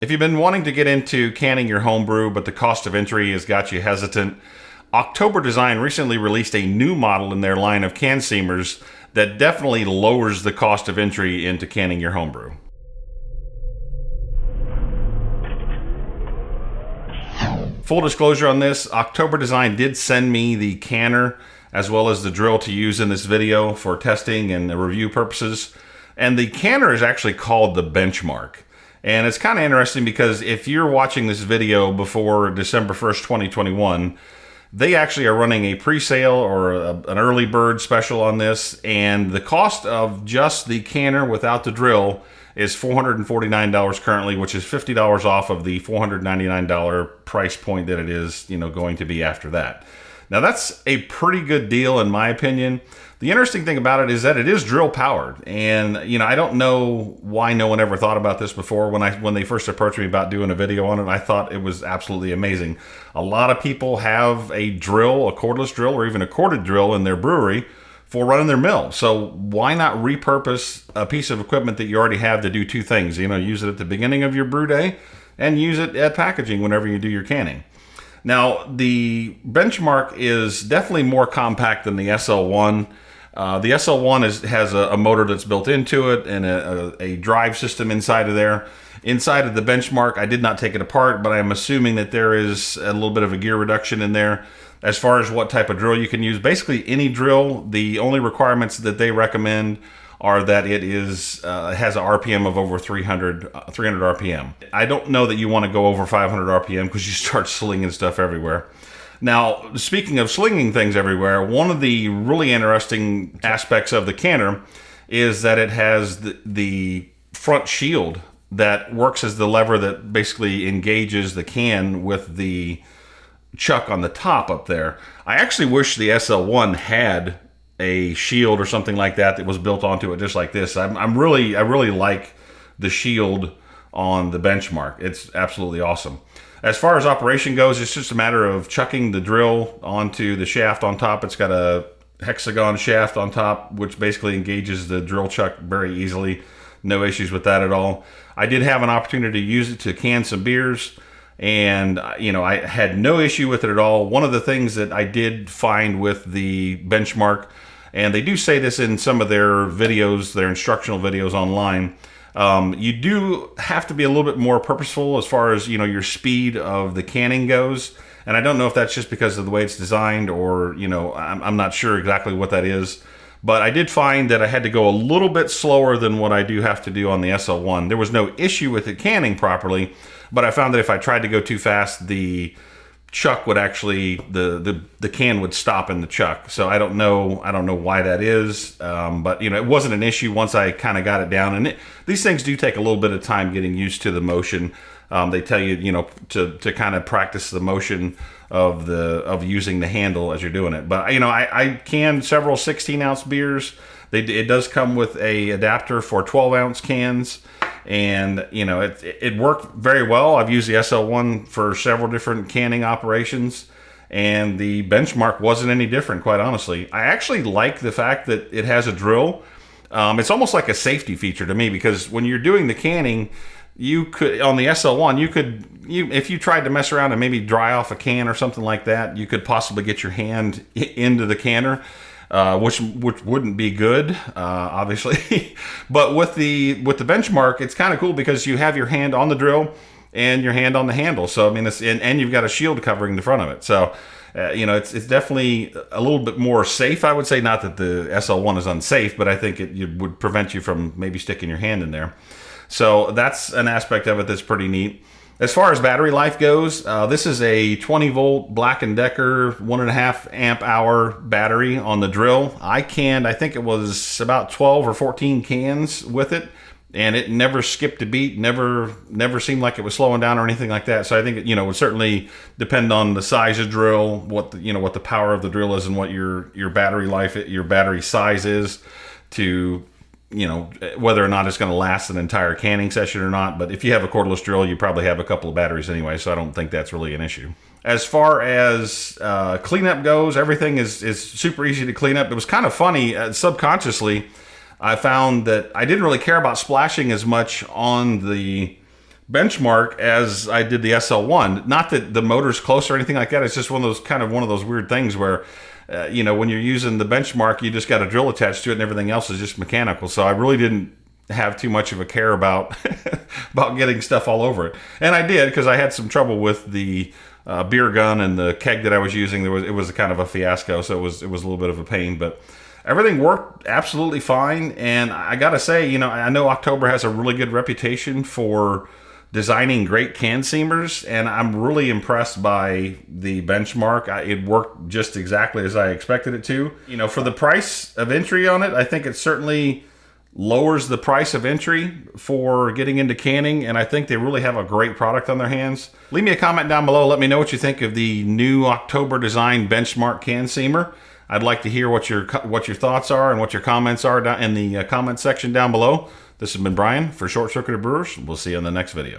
If you've been wanting to get into canning your homebrew, but the cost of entry has got you hesitant, Oktober Design recently released a new model in their line of can seamers that definitely lowers the cost of entry into canning your homebrew. Full disclosure on this, Oktober Design did send me the canner as well as the drill to use in this video for testing and review purposes. And the canner is actually called the BenchMK. And it's kind of interesting because if you're watching this video before December 1st, 2021, they actually are running a pre-sale or an early bird special on this. And the cost of just the canner without the drill is $449 currently, which is $50 off of the $499 price point that it is, going to be after that. Now that's a pretty good deal in my opinion. The interesting thing about it is that it is drill powered, and I don't know why no one ever thought about this before. When they first approached me about doing a video on it, I thought it was absolutely amazing. A lot of people have a drill, a cordless drill, or even a corded drill in their brewery for running their mill. So why not repurpose a piece of equipment that you already have to do two things? Use it at the beginning of your brew day and use it at packaging whenever you do your canning. Now, the BenchMK is definitely more compact than the SL1. The SL1 has a motor that's built into it and a drive system inside of there. Inside of the BenchMK, I did not take it apart, but I'm assuming that there is a little bit of a gear reduction in there. As far as what type of drill you can use, basically any drill, the only requirements that they recommend are that it has a RPM of over 300 RPM. I don't know that you want to go over 500 RPM because you start slinging stuff everywhere. Now, speaking of slinging things everywhere, one of the really interesting aspects of the canner is that it has the front shield that works as the lever that basically engages the can with the chuck on the top up there. I actually wish the SL1 had a shield or something like that was built onto it just like this. I really like the shield on the BenchMK. It's absolutely awesome. As far as operation goes, it's just a matter of chucking the drill onto the shaft on top. It's got a hexagon shaft on top, which basically engages the drill chuck very easily. No issues with that at all. I did have an opportunity to use it to can some beers, and I had no issue with it at all. One of the things that I did find with the BenchMK, and they do say this in some of their videos, their instructional videos online, you do have to be a little bit more purposeful as far as your speed of the canning goes. And I don't know if that's just because of the way it's designed, or I'm not sure exactly what that is. But I did find that I had to go a little bit slower than what I do have to do on the SL1. There was no issue with it canning properly, but I found that if I tried to go too fast, the chuck would actually, the can would stop in the chuck. So I don't know why that is, but it wasn't an issue once I kind of got it down. And these things do take a little bit of time getting used to the motion. They tell you to kind of practice the motion of using the handle as you're doing it. But I canned several 16-ounce beers. It does come with a adapter for 12-ounce cans. And it worked very well. I've used the SL1 for several different canning operations, and the BenchMK wasn't any different, quite honestly. I actually like the fact that it has a drill. It's almost like a safety feature to me, because when you're doing the canning, you could, on the SL1, if you tried to mess around and maybe dry off a can or something like that, you could possibly get your hand into the canner. Which wouldn't be good, obviously. But with the BenchMK, it's kind of cool because you have your hand on the drill and your hand on the handle. So and you've got a shield covering the front of it. So it's definitely a little bit more safe, I would say. Not that the SL1 is unsafe, but I think it would prevent you from maybe sticking your hand in there. So that's an aspect of it that's pretty neat. As far as battery life goes, this is a 20-volt Black & Decker 1.5 amp hour battery on the drill. I think it was about 12 or 14 cans with it, and it never skipped a beat, never seemed like it was slowing down or anything like that. So I think it would certainly depend on the size of drill, what the power of the drill is, and what your battery life, your battery size is, to whether or not it's going to last an entire canning session or not. But if you have a cordless drill, you probably have a couple of batteries anyway, so I don't think that's really an issue. As far as cleanup goes, everything is super easy to clean up. It was kind of funny, subconsciously, I found that I didn't really care about splashing as much on the benchmark as I did the SL1. Not that the motor's close or anything like that. It's just one of those weird things where, you know, when you're using the benchmark, you just got a drill attached to it and everything else is just mechanical. So I really didn't have too much of a care about about getting stuff all over it. And I did, because I had some trouble with the beer gun and the keg that I was using. It was kind of a fiasco, so it was a little bit of a pain, but everything worked absolutely fine. And I gotta say, you know, I know Oktober has a really good reputation for designing great can seamers, and I'm really impressed by the benchmark. It worked just exactly as I expected it to. You know, for the price of entry on it, I think it certainly lowers the price of entry for getting into canning, and I think they really have a great product on their hands. Leave me a comment down below. Let me know what you think of the new Oktober design benchmark can seamer. I'd like to hear what your thoughts are and what your comments are down in the comment section down below. This has been Brian for Short Circuited Brewers. We'll see you in the next video.